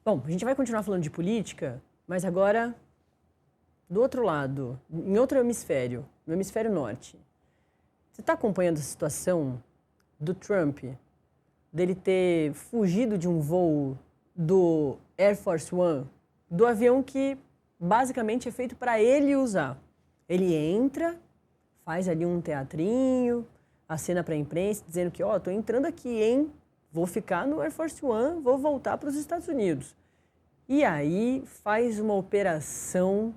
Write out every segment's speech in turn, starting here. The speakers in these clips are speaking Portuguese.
Bom, a gente vai continuar falando de política, mas agora do outro lado, em outro hemisfério, no hemisfério norte. Você está acompanhando a situação do Trump, dele ter fugido de um voo do Air Force One, do avião que basicamente é feito para ele usar. Ele entra, faz ali um teatrinho, acena para a imprensa, dizendo que, ó, tô entrando aqui, hein? Vou ficar no Air Force One, vou voltar para os Estados Unidos. E aí faz uma operação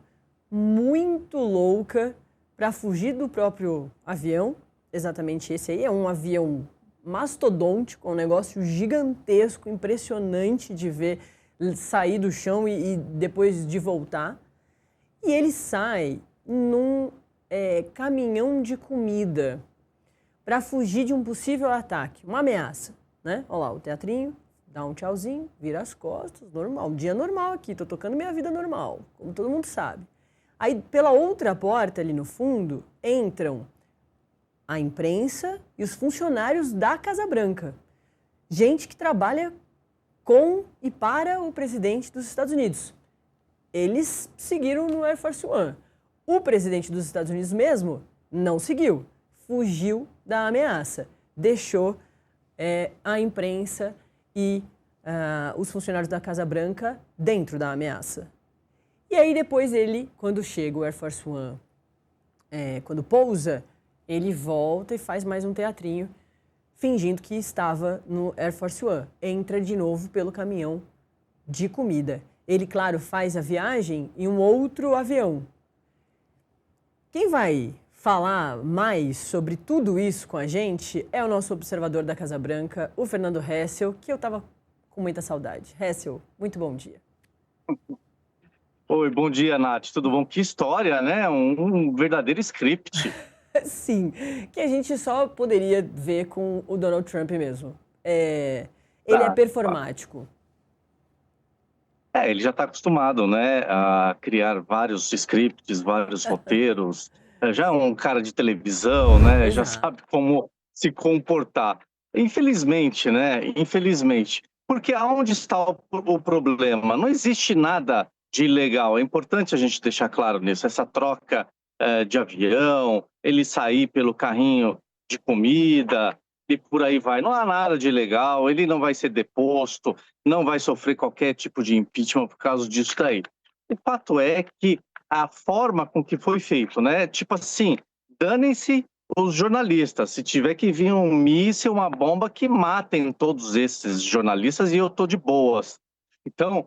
muito louca para fugir do próprio avião. Exatamente esse aí, é um avião mastodôntico, um negócio gigantesco, impressionante de ver sair do chão e depois de voltar. E ele sai num caminhão de comida para fugir de um possível ataque, uma ameaça, né? Olha lá, o teatrinho, dá um tchauzinho, vira as costas, normal, um dia normal aqui, tô tocando minha vida normal, como todo mundo sabe. Aí, pela outra porta ali no fundo, entram a imprensa e os funcionários da Casa Branca. Gente que trabalha com e para o presidente dos Estados Unidos. Eles seguiram no Air Force One. O presidente dos Estados Unidos mesmo não seguiu. Fugiu da ameaça. Deixou a imprensa e os funcionários da Casa Branca dentro da ameaça. E aí depois ele, quando chega o Air Force One, quando pousa, ele volta e faz mais um teatrinho, fingindo que estava no Air Force One. Entra de novo pelo caminhão de comida. Ele, claro, faz a viagem em um outro avião. Quem vai falar mais sobre tudo isso com a gente é o nosso observador da Casa Branca, o Fernando Hessel, que eu estava com muita saudade. Hessel, muito bom dia. Oi, bom dia, Nath. Tudo bom? Que história, né? Um verdadeiro script. Sim, que a gente só poderia ver com o Donald Trump mesmo. Ele é performático. Ele já está acostumado, né, a criar vários scripts, vários roteiros. Já é um cara de televisão, né? Já Exato. sabe como se comportar. Infelizmente, né? Infelizmente. Porque aonde está o problema? Não existe nada de ilegal. É importante a gente deixar claro nisso. Essa troca de avião, ele sair pelo carrinho de comida e por aí vai. Não há nada de ilegal, ele não vai ser deposto, não vai sofrer qualquer tipo de impeachment por causa disso daí. O fato é que a forma com que foi feito, né? Tipo assim, danem-se os jornalistas. Se tiver que vir um míssil, uma bomba, que matem todos esses jornalistas e eu tô de boas. Então,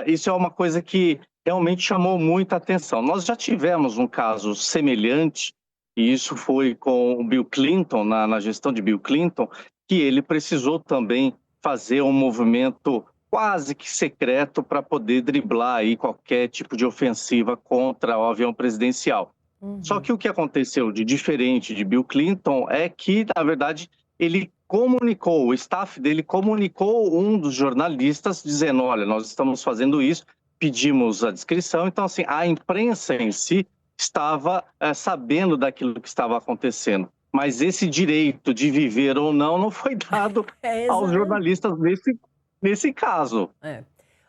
isso é uma coisa que realmente chamou muita atenção. Nós já tivemos um caso semelhante, e isso foi com o Bill Clinton, na gestão de Bill Clinton, que ele precisou também fazer um movimento quase que secreto para poder driblar aí qualquer tipo de ofensiva contra o avião presidencial. Só que o que aconteceu de diferente de Bill Clinton é que, na verdade, ele comunicou, o staff dele comunicou um dos jornalistas dizendo, olha, nós estamos fazendo isso, pedimos a descrição. Então, assim, a imprensa em si estava sabendo daquilo que estava acontecendo. Mas esse direito de viver ou não foi dado aos jornalistas nesse caso.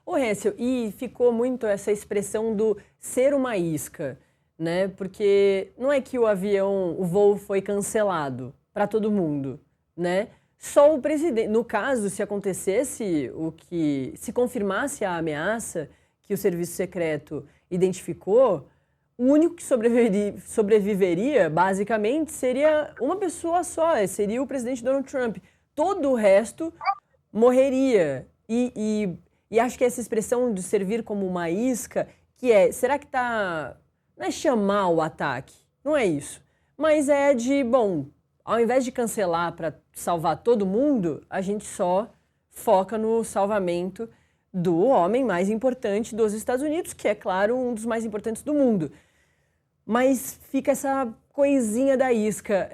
Ô, Hessel, e ficou muito essa expressão do ser uma isca, né? Porque não é que o voo foi cancelado para todo mundo, né? Só o presidente, no caso, se acontecesse se confirmasse a ameaça que o serviço secreto identificou, o único que sobreviveria, basicamente, seria uma pessoa só, seria o presidente Donald Trump. Todo o resto morreria. E acho que essa expressão de servir como uma isca, será que não é chamar o ataque, não é isso, mas é ao invés de cancelar para salvar todo mundo, a gente só foca no salvamento do homem mais importante dos Estados Unidos, que é, claro, um dos mais importantes do mundo. Mas fica essa coisinha da isca.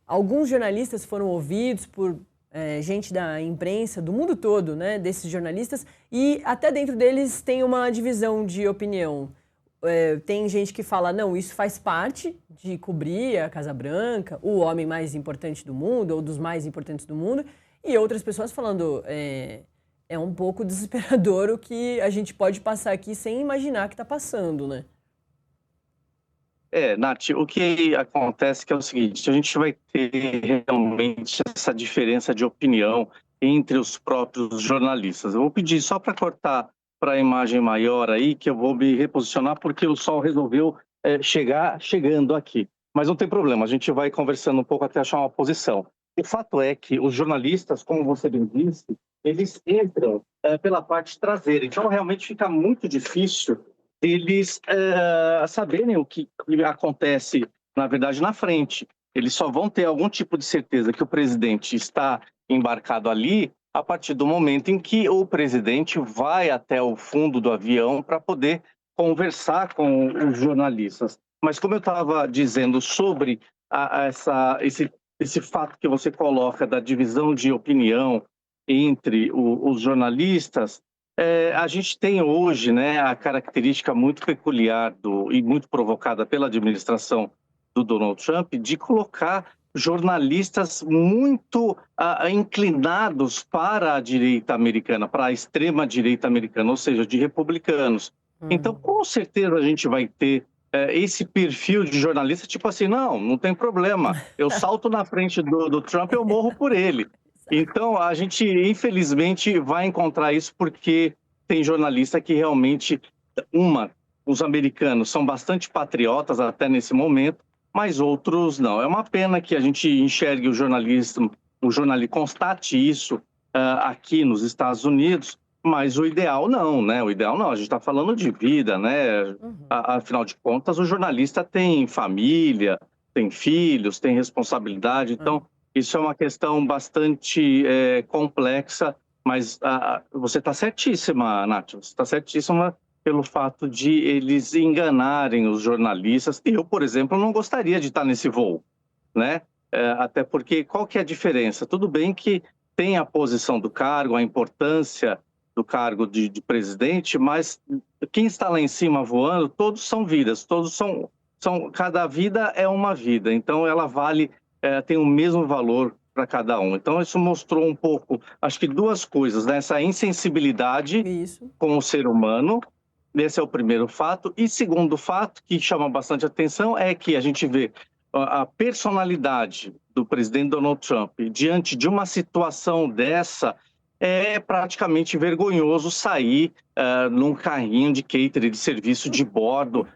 Alguns jornalistas foram ouvidos por gente da imprensa, do mundo todo, né, desses jornalistas, e até dentro deles tem uma divisão de opinião. Tem gente que fala, não, isso faz parte de cobrir a Casa Branca, o homem mais importante do mundo, ou dos mais importantes do mundo, e outras pessoas falando, É um pouco desesperador o que a gente pode passar aqui sem imaginar que está passando, né? Nath, o que acontece que é o seguinte, a gente vai ter realmente essa diferença de opinião entre os próprios jornalistas. Eu vou pedir só para cortar para a imagem maior aí, que eu vou me reposicionar, porque o sol resolveu chegando aqui. Mas não tem problema, a gente vai conversando um pouco até achar uma posição. O fato é que os jornalistas, como você bem disse, eles entram pela parte traseira. Então, realmente fica muito difícil eles saberem o que acontece, na verdade, na frente. Eles só vão ter algum tipo de certeza que o presidente está embarcado ali a partir do momento em que o presidente vai até o fundo do avião para poder conversar com os jornalistas. Mas como eu estava dizendo sobre esse fato que você coloca da divisão de opinião entre os jornalistas, a gente tem hoje, né, a característica muito peculiar e muito provocada pela administração do Donald Trump de colocar jornalistas muito inclinados para a direita americana, para a extrema direita americana, ou seja, de republicanos. Então, com certeza a gente vai ter esse perfil de jornalista, tipo assim, não tem problema, eu salto na frente do Trump, eu morro por ele. Então, a gente, infelizmente, vai encontrar isso porque tem jornalista que realmente, os americanos são bastante patriotas até nesse momento, mas outros não. É uma pena que a gente enxergue o jornalismo, constate isso aqui nos Estados Unidos, mas o ideal não, né? O ideal não, a gente está falando de vida, né? Afinal de contas, o jornalista tem família, tem filhos, tem responsabilidade, então isso é uma questão bastante complexa, mas você está certíssima, Nath, você está certíssima pelo fato de eles enganarem os jornalistas. Eu, por exemplo, não gostaria de estar nesse voo, né? Até porque qual que é a diferença? Tudo bem que tem a posição do cargo, a importância do cargo de presidente, mas quem está lá em cima voando, todos são vidas, cada vida é uma vida, então ela vale, tem o mesmo valor para cada um. Então isso mostrou um pouco, acho que duas coisas, né? Essa insensibilidade Isso. com o ser humano, esse é o primeiro fato. E segundo fato, que chama bastante atenção, é que a gente vê a personalidade do presidente Donald Trump diante de uma situação dessa. É praticamente vergonhoso sair num carrinho de catering, de serviço de bordo,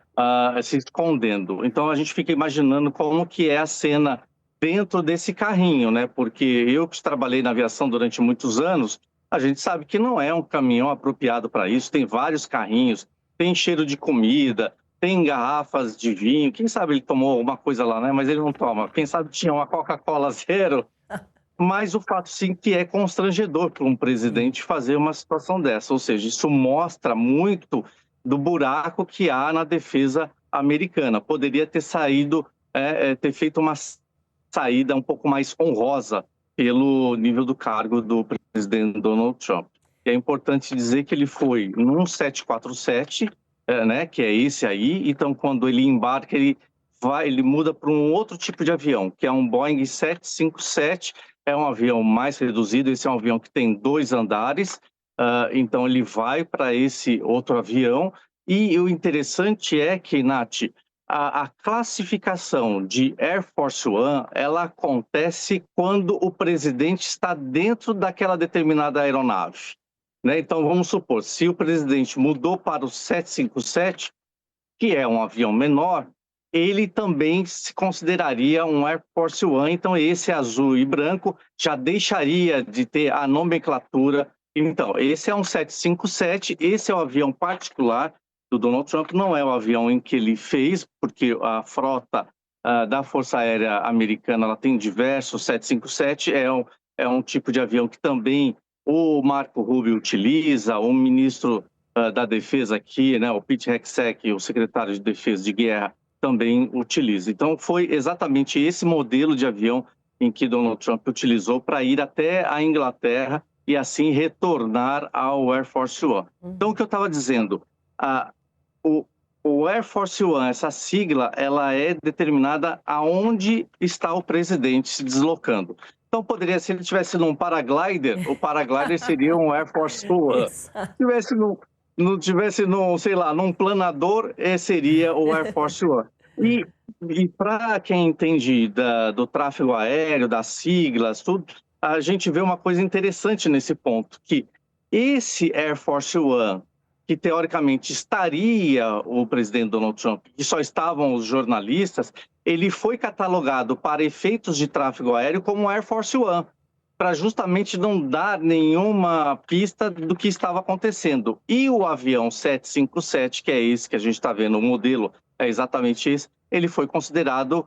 se escondendo. Então a gente fica imaginando como que é a cena dentro desse carrinho, né? Porque eu que trabalhei na aviação durante muitos anos, a gente sabe que não é um caminhão apropriado para isso. Tem vários carrinhos, tem cheiro de comida, tem garrafas de vinho. Quem sabe ele tomou alguma coisa lá, né? Mas ele não toma. Quem sabe tinha uma Coca-Cola zero. Mas o fato, sim, que é constrangedor para um presidente fazer uma situação dessa. Ou seja, isso mostra muito do buraco que há na defesa americana. Poderia ter ter feito uma saída um pouco mais honrosa pelo nível do cargo do presidente Donald Trump. E é importante dizer que ele foi num 747, né, que é esse aí. Então, quando ele embarca, ele muda para um outro tipo de avião, que é um Boeing 757. É um avião mais reduzido, esse é um avião que tem 2 andares, então ele vai para esse outro avião. E o interessante é que, Nath, a classificação de Air Force One, ela acontece quando o presidente está dentro daquela determinada aeronave, né? Então, vamos supor, se o presidente mudou para o 757, que é um avião menor, ele também se consideraria um Air Force One, então esse azul e branco já deixaria de ter a nomenclatura. Então, esse é um 757, esse é um avião particular do Donald Trump, não é o avião em que ele fez, porque a frota da Força Aérea Americana ela tem diversos 757, é um tipo de avião que também o Marco Rubio utiliza, o ministro da Defesa aqui, né, o Pete Hegseth, o secretário de Defesa de Guerra, também utiliza. Então, foi exatamente esse modelo de avião em que Donald Trump utilizou para ir até a Inglaterra e assim retornar ao Air Force One. Então, o que eu estava dizendo, o Air Force One, essa sigla, ela é determinada aonde está o presidente se deslocando. Então poderia, se ele estivesse num paraglider, o paraglider seria um Air Force One. Se tivesse não tivesse sei lá, num planador, seria o Air Force One. E para quem entende do tráfego aéreo, das siglas, tudo, a gente vê uma coisa interessante nesse ponto, que esse Air Force One, que teoricamente estaria o presidente Donald Trump, e só estavam os jornalistas, ele foi catalogado para efeitos de tráfego aéreo como Air Force One, para justamente não dar nenhuma pista do que estava acontecendo. E o avião 757, que é esse que a gente está vendo, o modelo é exatamente esse, ele foi considerado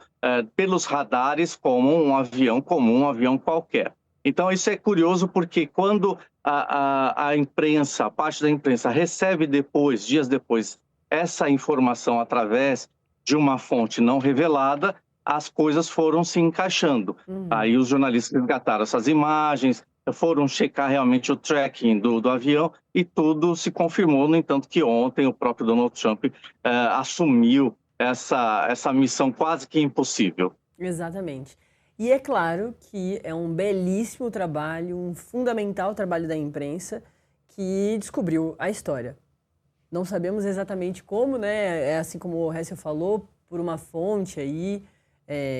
pelos radares como um avião comum, um avião qualquer. Então, isso é curioso porque quando a imprensa, a parte da imprensa, recebe depois, dias depois, essa informação através de uma fonte não revelada, as coisas foram se encaixando. Aí os jornalistas resgataram essas imagens, foram checar realmente o tracking do avião e tudo se confirmou. No entanto, que ontem o próprio Donald Trump assumiu essa missão quase que impossível. Exatamente. E é claro que é um belíssimo trabalho, um fundamental trabalho da imprensa que descobriu a história. Não sabemos exatamente como, né? É assim como o Hessel falou, por uma fonte aí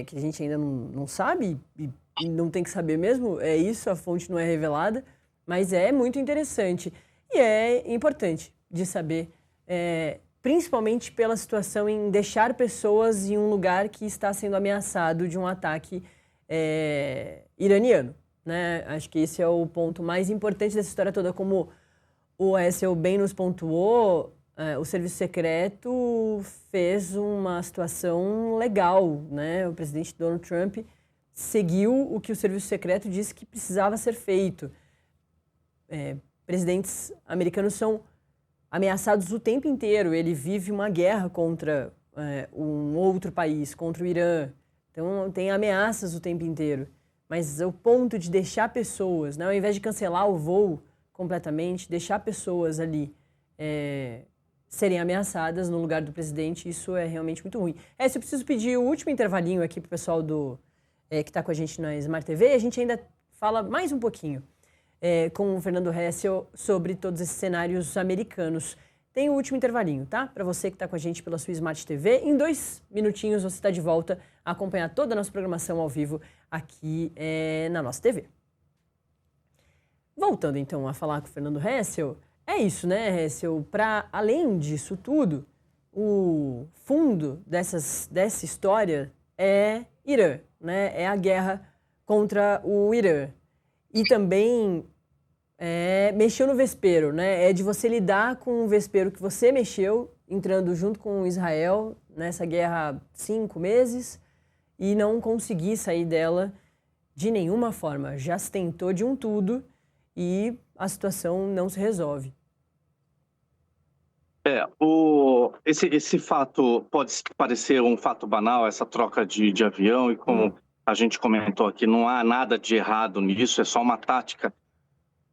que a gente ainda não sabe e não tem que saber mesmo. É isso, a fonte não é revelada, mas é muito interessante. E é importante de saber, principalmente pela situação em deixar pessoas em um lugar que está sendo ameaçado de um ataque iraniano, né? Acho que esse é o ponto mais importante dessa história toda. Como o Hessel bem nos pontuou, o serviço secreto fez uma situação legal, né? O presidente Donald Trump seguiu o que o serviço secreto disse que precisava ser feito. Presidentes americanos são ameaçados o tempo inteiro. Ele vive uma guerra contra um outro país, contra o Irã. Então, tem ameaças o tempo inteiro. Mas o ponto de deixar pessoas, né, ao invés de cancelar o voo completamente, deixar pessoas ali serem ameaçadas no lugar do presidente, isso é realmente muito ruim. Se eu preciso pedir o último intervalinho aqui para o pessoal que está com a gente na Smart TV, a gente ainda fala mais um pouquinho com o Fernando Hessel sobre todos esses cenários americanos. Tem o último intervalinho, tá? Para você que está com a gente pela sua Smart TV. Em 2 minutinhos você está de volta a acompanhar toda a nossa programação ao vivo aqui na nossa TV. Voltando então a falar com o Fernando Hessel, é isso, né, Hessel? Para além disso tudo, o fundo dessa história é Irã, né? É a guerra contra o Irã. E também mexeu no vespeiro, né? É de você lidar com o vespeiro que você mexeu, entrando junto com Israel nessa guerra há 5 meses e não conseguir sair dela de nenhuma forma. Já se tentou de um tudo e a situação não se resolve. Esse fato pode parecer um fato banal, essa troca de avião, e como a gente comentou aqui, não há nada de errado nisso, é só uma tática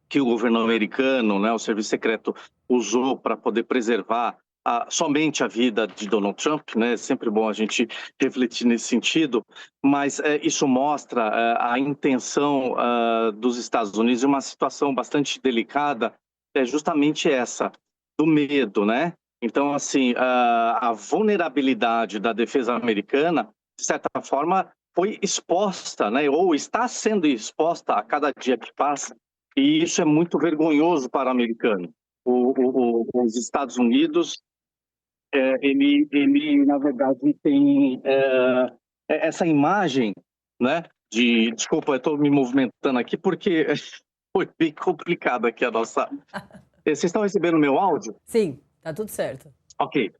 que o governo americano, né, o serviço secreto, usou para poder preservar somente a vida de Donald Trump, né? É sempre bom a gente refletir nesse sentido, mas isso mostra a intenção dos Estados Unidos em uma situação bastante delicada, justamente essa, do medo, né? Então, assim, a vulnerabilidade da defesa americana, de certa forma, foi exposta, né? Ou está sendo exposta a cada dia que passa, e isso é muito vergonhoso para o americano. Os Estados Unidos, ele na verdade tem essa imagem, né? Desculpa, eu estou me movimentando aqui porque foi bem complicado aqui a nossa. Vocês estão recebendo meu áudio? Sim, tá tudo certo. Ok,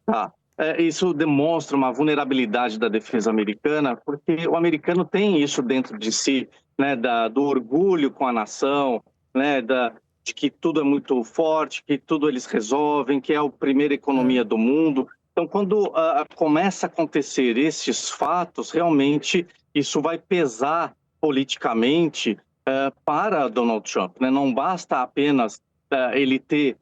tá. Isso demonstra uma vulnerabilidade da defesa americana, porque o americano tem isso dentro de si, né, do orgulho com a nação, né, de que tudo é muito forte, que tudo eles resolvem, que é a primeira economia do mundo. Então, quando começa a acontecer esses fatos, realmente isso vai pesar politicamente para Donald Trump, né? Não basta apenas ele ter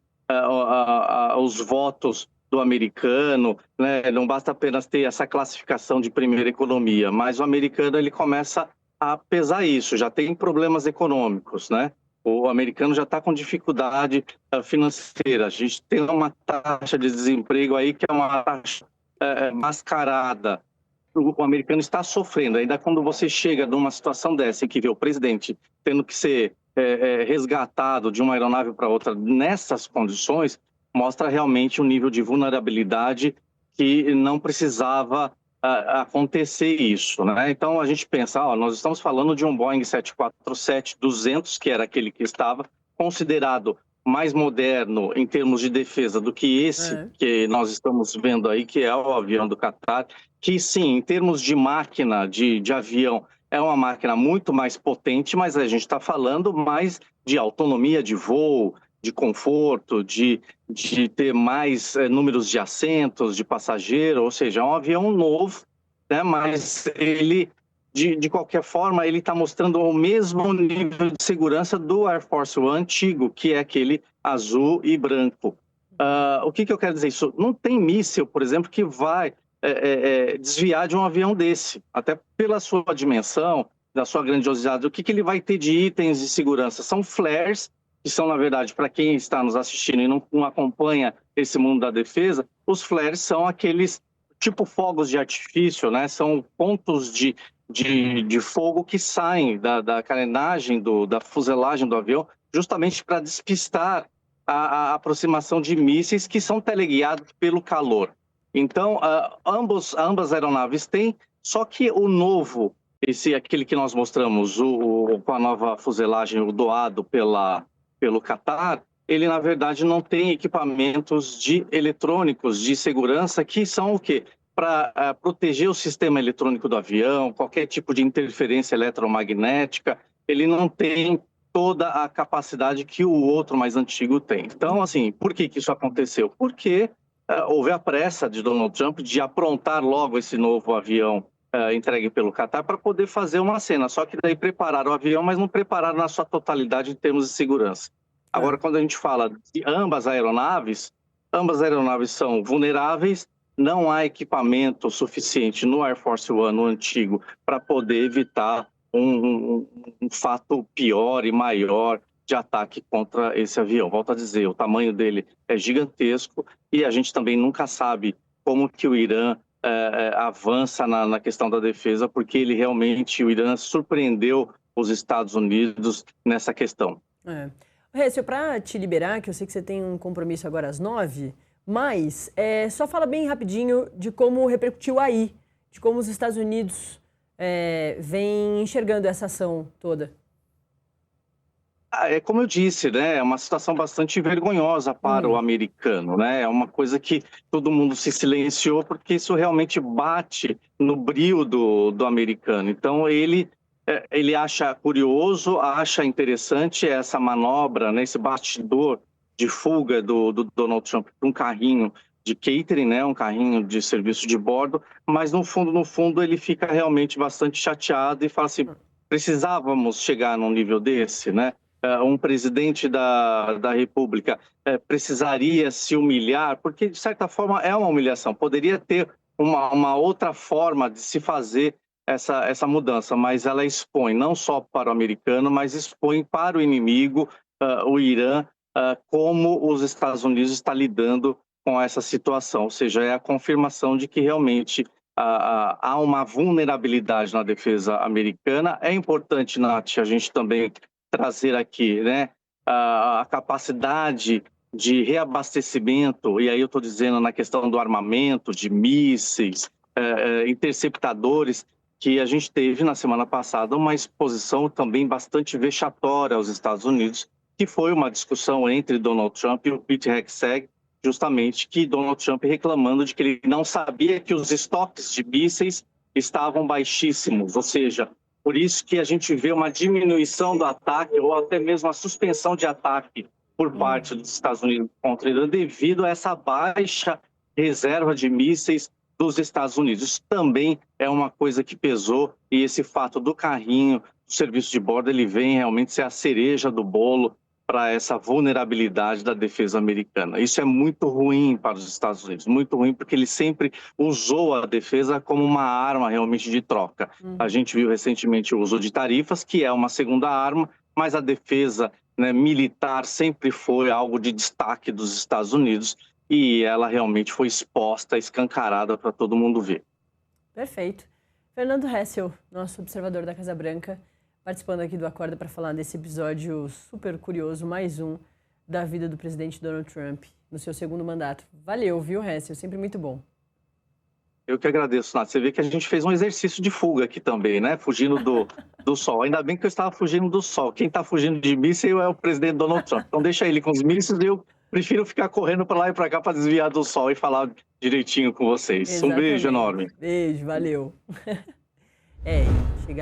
os votos do americano, né? Não basta apenas ter essa classificação de primeira economia, mas o americano ele começa Apesar disso, já tem problemas econômicos, né? O americano já está com dificuldade financeira. A gente tem uma taxa de desemprego aí que é uma taxa mascarada. O americano está sofrendo. Ainda quando você chega numa situação dessa, em que vê o presidente tendo que ser resgatado de uma aeronave para outra nessas condições, mostra realmente um nível de vulnerabilidade que não precisava acontecer isso, né? Então a gente pensa, nós estamos falando de um Boeing 747-200, que era aquele que estava considerado mais moderno em termos de defesa do que esse que nós estamos vendo aí, que é o avião do Qatar, que sim, em termos de máquina de avião, é uma máquina muito mais potente, mas a gente está falando mais de autonomia de voo, de conforto, de ter mais números de assentos, de passageiro, ou seja, é um avião novo, né? Mas ele, de qualquer forma, ele está mostrando o mesmo nível de segurança do Air Force One antigo, que é aquele azul e branco. O que eu quero dizer isso? Não tem míssil, por exemplo, que vai desviar de um avião desse, até pela sua dimensão, da sua grandiosidade. O que ele vai ter de itens de segurança? São flares, que são, na verdade, para quem está nos assistindo e não acompanha esse mundo da defesa, os flares são aqueles tipo fogos de artifício, né? São pontos de fogo que saem da carenagem, da fuselagem do avião, justamente para despistar a aproximação de mísseis que são teleguiados pelo calor. Então, ambas aeronaves têm, só que o novo, aquele que nós mostramos, com a nova fuselagem, o doado pelo Qatar, ele, na verdade, não tem equipamentos eletrônicos de segurança que são o quê? Para proteger o sistema eletrônico do avião, qualquer tipo de interferência eletromagnética, ele não tem toda a capacidade que o outro mais antigo tem. Então, assim, por que isso aconteceu? Porque houve a pressa de Donald Trump de aprontar logo esse novo avião entregue pelo Qatar para poder fazer uma cena. Só que daí prepararam o avião, mas não prepararam na sua totalidade em termos de segurança. Agora, quando a gente fala de ambas aeronaves são vulneráveis, não há equipamento suficiente no Air Force One, no antigo, para poder evitar um fato pior e maior de ataque contra esse avião. Volto a dizer, o tamanho dele é gigantesco e a gente também nunca sabe como que o Irã avança na questão da defesa, porque o Irã surpreendeu os Estados Unidos nessa questão. Récio, para te liberar, que eu sei que você tem um compromisso agora às 9h, mas só fala bem rapidinho de como repercutiu aí, de como os Estados Unidos vêm enxergando essa ação toda. É como eu disse, né? É uma situação bastante vergonhosa para o americano, né? É uma coisa que todo mundo se silenciou porque isso realmente bate no brio do americano. Então ele acha curioso, acha interessante essa manobra, né? Esse bastidor de fuga do Donald Trump para um carrinho de catering, né? Um carrinho de serviço de bordo, mas no fundo ele fica realmente bastante chateado e fala assim, precisávamos chegar num nível desse, né? Um presidente da República precisaria se humilhar, porque, de certa forma, é uma humilhação. Poderia ter uma outra forma de se fazer essa mudança, mas ela expõe não só para o americano, mas expõe para o inimigo, o Irã, como os Estados Unidos estão lidando com essa situação. Ou seja, é a confirmação de que realmente há uma vulnerabilidade na defesa americana. É importante, Nath, a gente também trazer aqui, né, a capacidade de reabastecimento, e aí eu estou dizendo na questão do armamento, de mísseis, interceptadores, que a gente teve na semana passada uma exposição também bastante vexatória aos Estados Unidos, que foi uma discussão entre Donald Trump e o Pete Hegseth, justamente que Donald Trump reclamando de que ele não sabia que os estoques de mísseis estavam baixíssimos, ou seja, por isso que a gente vê uma diminuição do ataque ou até mesmo a suspensão de ataque por parte dos Estados Unidos contra o Irã devido a essa baixa reserva de mísseis dos Estados Unidos. Isso também é uma coisa que pesou e esse fato do carrinho, do serviço de bordo, ele vem realmente ser a cereja do bolo para essa vulnerabilidade da defesa americana. Isso é muito ruim para os Estados Unidos, muito ruim, porque ele sempre usou a defesa como uma arma realmente de troca. A gente viu recentemente o uso de tarifas, que é uma segunda arma, mas a defesa, né, militar sempre foi algo de destaque dos Estados Unidos e ela realmente foi exposta, escancarada para todo mundo ver. Perfeito. Fernando Hessel, nosso observador da Casa Branca, participando aqui do Acorda para falar desse episódio super curioso, mais um, da vida do presidente Donald Trump no seu segundo mandato. Valeu, viu, Hessel? Sempre muito bom. Eu que agradeço, Nath. Você vê que a gente fez um exercício de fuga aqui também, né? Fugindo do sol. Ainda bem que eu estava fugindo do sol. Quem está fugindo de míssil é o presidente Donald Trump. Então deixa ele com os mísseis e eu prefiro ficar correndo para lá e para cá para desviar do sol e falar direitinho com vocês. Exatamente. Um beijo enorme. Beijo, valeu. É.